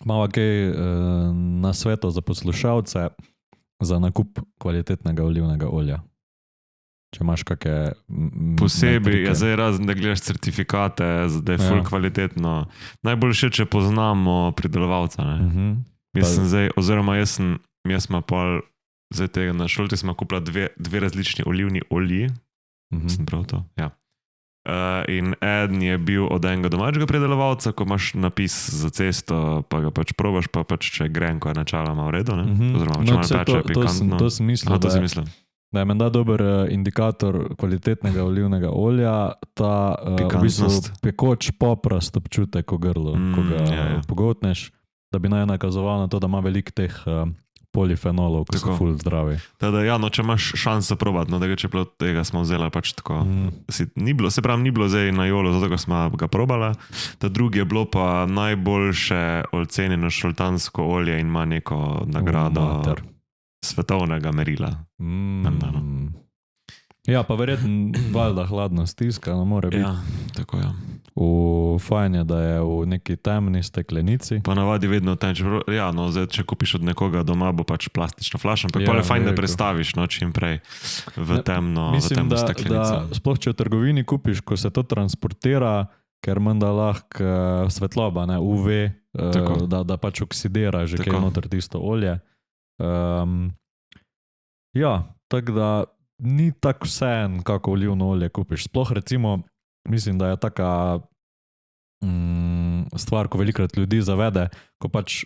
Malo kaj na svetu za poslušalce za nakup kvalitetnega olivnega olja. Če imaš kakšne posebej, zdaj razen, da gledaš certifikate, da je ful kvalitetno. Najboljše, če poznamo pridelovalca. Jaz smo pol, zdaj tega na šolti smo kupila dve različni olivni olji. Sem prav to? Ja. In eden je bil od enega domačega predelovalca, ko imaš napis za cesto, pa ga pač probaš, pa pač če grenko je načaloma v redu, ne? Oziroma, če malo peče pikantno. To sem mislil, da je menda dober indikator kvalitetnega olivnega olja, ta v bistvu pekoč poprast občutek v grlu, ko ga pogotneš, da bi naj nakazoval na to, da ima veliko teh polifenolov, ki so ful zdravi. Ja, no, če imaš šanso probati, no, da ga če plot tega smo vzeli pač tako. Ni bilo zdaj na jolo, zato ko smo ga probala. Ta drugi je bilo pa najboljše ocenjeno šoltansko olje in ima neko nagrado svetovnega merila. Ja, pa verjetno valjda hladno stiska, no more biti. Ja, tako ja. Fajn je, da je v neki temni steklenici. Pa navadi vedno tem, ja, no, zdaj, če kupiš od nekoga doma, bo pač plastična flaša, ampak pa je fajn, da prestaviš, no, čim prej v temno steklenico. Mislim, da sploh, če v trgovini kupiš, ko se to transportira, ker menda lahko svetloba, ne, UV, da pač oksidira že kaj noter tisto olje. Ja, tako da ni tako vseeno, kako olivno olje kupiš. Sploh recimo, mislim, da je taka stvar, ko velikrat ljudi zavede, ko pač,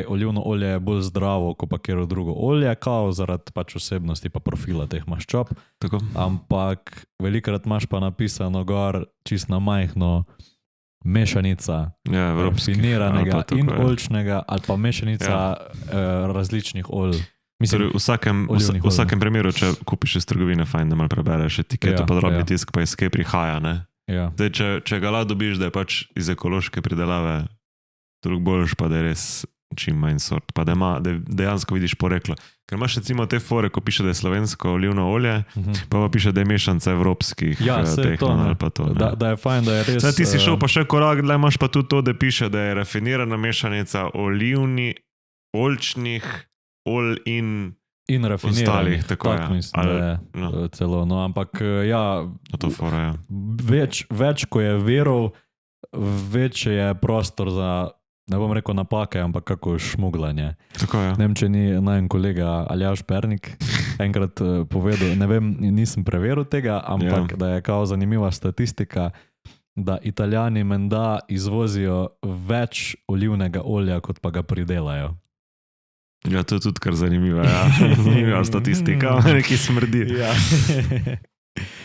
olivno olje je bolj zdravo, ko pa kjero drugo olje, kao zaradi pač osebnosti pa profila teh maščob. Tako. Ampak velikrat imaš pa napisano gor čist na majhno mešanica rafiniranega in oljčnega ali pa mešanica različnih olj. Mislim, v vsakem primeru, če kupiš iz trgovine, fajn, da malo prebereš etiketo, pa drobni tisk, pa iz kaj prihaja, ne? Ja. Zdaj, če ga lahko dobiš, da je pač iz ekološke pridelave, drug boljš pa, da je res čim manj sort, pa da dejansko vidiš poreklo. Ker imaš recimo te fore, ko piše, da je slovensko olivno olje, pa piše, da je mešanca evropskih tehnon ali pa to. Da je fajn, da je res... Zdaj ti si šel pa še korak, da imaš pa tudi to, da piše, da je rafinirana mešanica oljčnih olj in rafiniranih, tako mislim, da je celo. No, ampak ja, več ko je verov, več je prostor za, ne bom rekel napake, ampak kako šmuglanje. Tako je. Ne vem, če ni najen kolega Aljaž Pernik enkrat povedal, ne vem, nisem preveril tega, ampak da je kao zanimiva statistika, da Italijani menda izvozijo več olivnega olja, kot pa ga pridelajo. Ja, to je tudi kar zanimivo, ja. Zanimiva statistika, nekaj smrdi.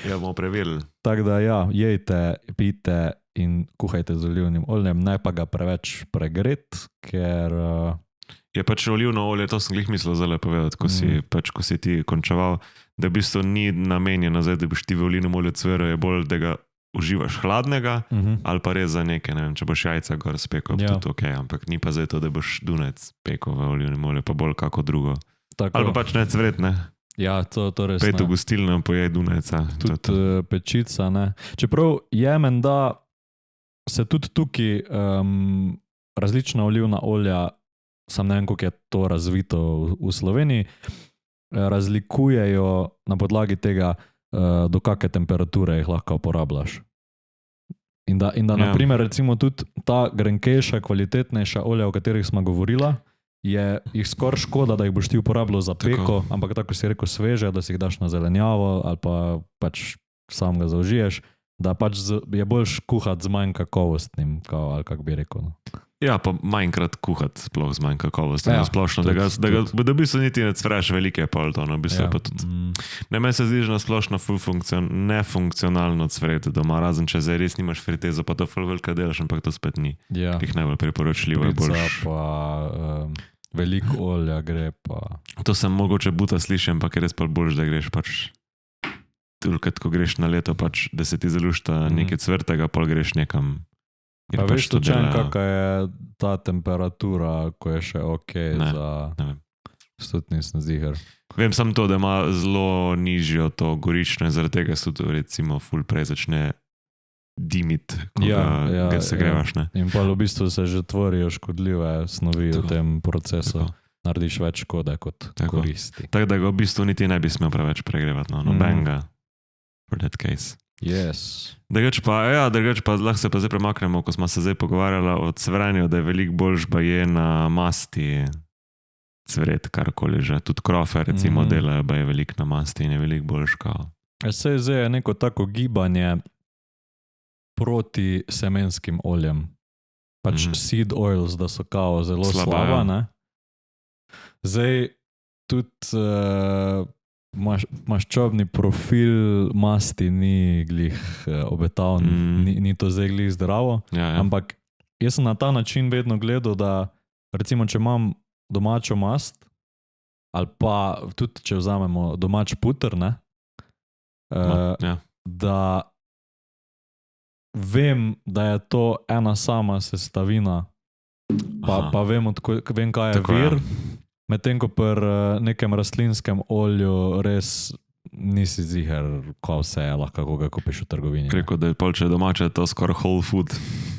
Ja, bomo preverili. Tako da ja, jejte, pijte in kuhajte z olivnim oljem, ne pa ga preveč pregret, ker... Je pač olivno olje, to sem glih mislil zelo povedati, ko si ti končeval, da v bistvu ni namenjeno zdaj, da boš ti v olivnem olju cvero, je bolj, da ga uživaš hladnega, ali pa res za nekaj, ne vem, če boš jajca gor spekel, tudi ok, ampak ni pa zdaj to, da boš dunec pekel v olivnem olju, pa bolj kako drugo. Tako. Ali pa pač ne cvret, ne? Ja, to res ne. Pet v gostilno, pojej dunajca. Tudi pečica, ne. Čeprav jemen, da se tudi tukaj različna olivna olja, sam ne vem, koliko je to razvito v Sloveniji, razlikujejo na podlagi tega, do kakšne temperature jih lahko uporabljaš. In da naprimer, recimo tudi ta grenkejša, kvalitetnejša olja, o katerih smo govorila, je jih skoraj škoda, da jih boš ti uporabljal za peko, ampak tako si rekel sveže, da si jih daš na zelenjavo ali pa pač sam ga zaužiješ, da pač je boljš kuhati z manj kakovostnim, ali kako bi rekel. No. Ja, pa manjkrat kuhati sploh z manj kakovostnim, splošno, da v bistvu niti ne cvreš velike pol to, no, v bistvu pa tudi. Ne, meni se zdi, že na splošno nefunkcionalno cvreti doma, razen če zdaj res nimaš fritezo, pa to ful velika delaš, ampak to spet ni. Ki jih najbolj priporočljivo je boljš. Pica pa veliko olja gre pa... To sem mogoče buta slišim, ampak je res pa boljš, da greš pač ko greš na leto, pač, da se ti zalušta nekaj cvrtega, pa greš nekam. Pa veš točen, kakva je ta temperatura, ko je še ok za... Tudi nisem ziher. Vem samo to, da ima zelo nižjo to gorično in zaradi tega se tudi recimo ful prej začne dimiti, ko ga segrevaš. Ne? In pa v bistvu se že tvorijo škodljive snovi v tem procesu. Narediš več škode kot koristi. Tako da ga v bistvu niti ne bi smel preveč pregrevati, nobenega for that case. Yes. Drugač pa lahko se pa zdaj premaknemo, ko smo se zdaj pogovarjali o cvrenju, da je veliko boljš baje na masti cvret, karkoli že. Tudi krofe recimo delajo, ba je veliko na masti in je veliko boljš kao. Se zdaj je neko tako gibanje proti semenskim oljem. Pač seed oils, da so kao zelo slaba, ne? Zdaj tudi maščobni profil masti ni glih obetaven, ni to zdaj glih zdravo, ampak jaz sem na ta način vedno gledal, da recimo, če imam domačo mast, ali pa tudi, če vzamemo domač puter, ne, da vem, da je to ena sama sestavina, pa vem, kaj je vir, medtem ko pri nekem rastlinskem olju res nisi ziher, ko vse je lahko, ko ga kupiš v trgovini. Preko, da je polče domače, to skoraj whole food.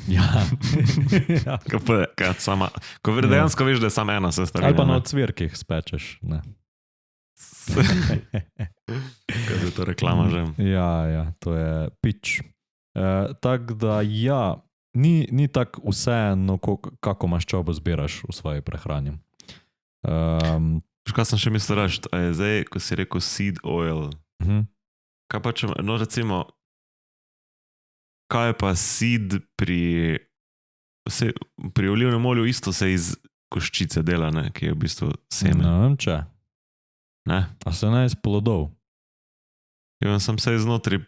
Ja. Ko dejansko veš, da je samo ena sestavina. Ali pa na cvirkih spečeš, ne. Kaj je to reklama že? Ja, to je pitch. Tako da ja, ni tako vseeno, kako maščobo zbiraš v svoji prehrani. Kaj sem še mislil reči, a je zdaj, ko si rekel seed oil, kaj pa če, no recimo, kaj je pa seed pri olivnem olju isto se iz koščice dela, ne, ki je v bistvu seme. Ne vem če. Ne? A se ne iz plodov? Ja, sem se iznotri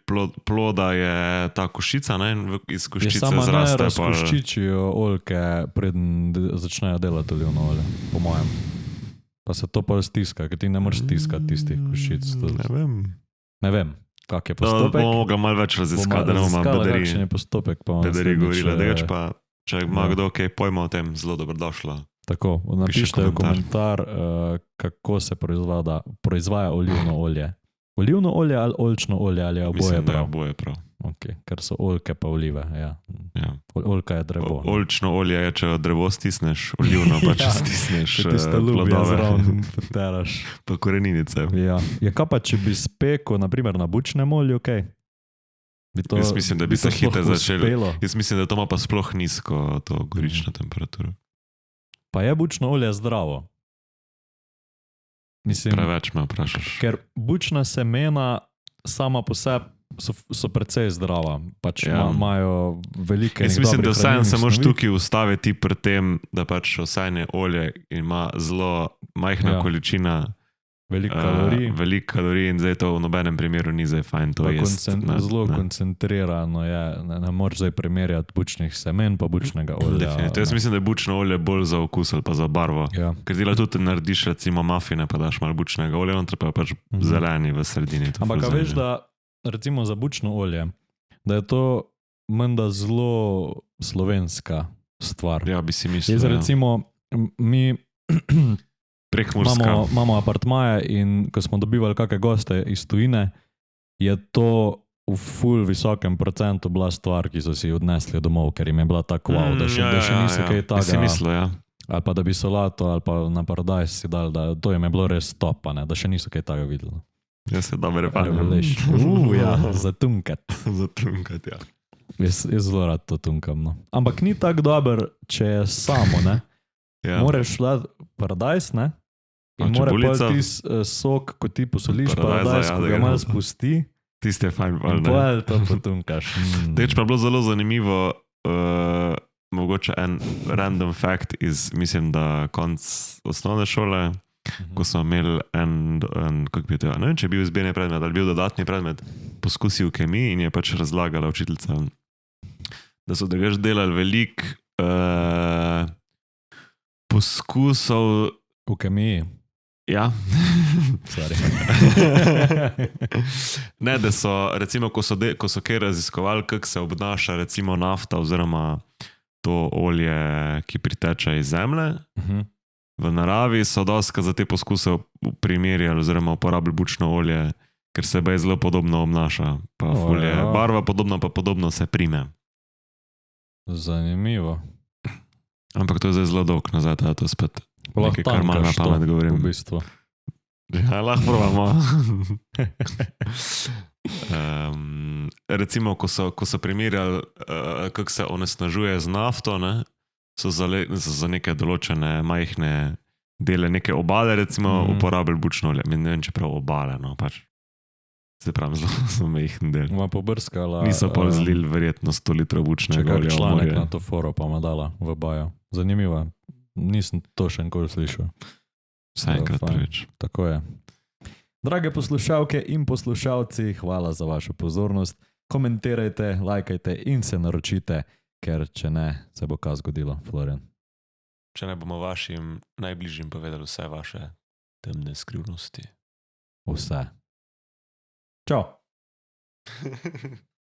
ploda je ta koščica, ne, in iz koščice zraste. Je sama ne razkoščičijo oljke, preden začnejo delati olivno olje, po mojem. Pa se to pa stiska, ker ti ne moreš stiskati tistih koščic. Ne vem, kak je postopek. Bomo ga malo več raziskali, da ne bomo bederi. Kakšen je postopek, pa bederi govorila. Deveč pa, če ima kdo kaj pojma o tem, zelo dobrodošlo. Tako, napište v komentar, kako se proizvaja olivno olje. Olivno olje ali oljčno olje, ali je oboje prav? Mislim, da je oboje prav. Ok, ker so oljke pa olive, ja. Oljka je drevo. Oljčno olje je, če drevo stisneš, olivno pa če stisneš plodove. Tiste lubje zraven poteraš. Pa koreninice. Ja, kaj pa, če bi spekel, naprimer, na bučnem olju, okej? Jaz mislim, da bi se hitro začeli. Jaz mislim, da to ima pa sploh nizko to gorično temperaturo. Pa je bučno olje zdravo? Mislim, preveč me vprašaš. Ker bučna semena sama po sebi so precej zdrava. Pač imajo velike jaz mislim, da vsaj se moraš tukaj ustaviti pri tem, da pač osajne olje ima zelo majhna količina veliko kalorij in zdaj to v nobenem primeru ni zdaj fajn to jesti. Zelo koncentrirano je, ne moreš zdaj primerjati bučnih semen pa bučnega olja. Definitivno. Jaz mislim, da je bučno olje bolj za okus ali pa za barvo. Ja. Ker ti tudi narediš recimo mafine, pa daš malo bučnega olja, on pa pač zeleni v sredini. Ampak veš, da recimo za bučno olje, da je to menda zelo slovenska stvar. Ja, bi si mislil. Jaz recimo, mi imamo apartmaje in ko smo dobivali kakve goste iz tujine, je to v ful visokem procentu bila stvar, ki so si odnesli domov, ker jim je bila tako wow, da še niso kaj taga. Bi si mislil, ja. Ali pa da bi solato ali pa na paradajz si dali, da to jim je bilo res top, da še niso kaj taga videli. Jaz se dobro panem. Ja, zatunkat. Zatunkat, ja. Jaz zelo rad to tunkam, no. Ampak ni tako dober, če je samo, ne? Ja. Moreš dati paradajz, ne? In mora pa tisti sok, ko ti posoliš paradajz, ko ga malo spusti. Tiste je fajn. In pojel to potunkaš. Teč pa je bilo zelo zanimivo, mogoče en random fact iz, mislim, da konc osnovne šole, ko smo imeli kako bi to, ne vem, če je bil izbirni predmet ali bil dodatni predmet, poskusi v kemiji in je pač razlagala učiteljica, da so delali veliko poskusov v kemiji. Ja. Ne, da so, recimo, ko so kaj raziskovali, kako se obnaša recimo nafta oziroma to olje, ki priteče iz zemlje, v naravi so doska za te poskuse primerjali oziroma uporabili bučno olje ker se bej zelo podobno obnaša. Pa ful je barva podobna, pa podobno se prime. Zanimivo. Ampak to je zdaj zelo dolg nazaj, da to spet Lahko nekaj, kar malo na pamet govorim. V bistvu. Ja, lahko probamo. Recimo, ko so primerjali, kako se onesnažuje z nafto, ne, so za neke določene majhne dele, neke obale, recimo, uporabili bučno olje. Ne vem, če prav obale, no, pač. Se pravi, zelo majhen del. Ma pobrskala. Niso pa zlili verjetno 100 litrov bučnega olja. Če članek na to foro pa ma dala v bajo. Zanimivo. Nisem to še enkoli slišal. Vsaj enkrat preveč. Tako je. Drage poslušalke in poslušalci, hvala za vašo pozornost. Komentirajte, lajkajte in se naročite, ker če ne, se bo kaj zgodilo, Florian. Če ne bomo vašim najbližjim povedali vse vaše temne skrivnosti. Vse. Čau.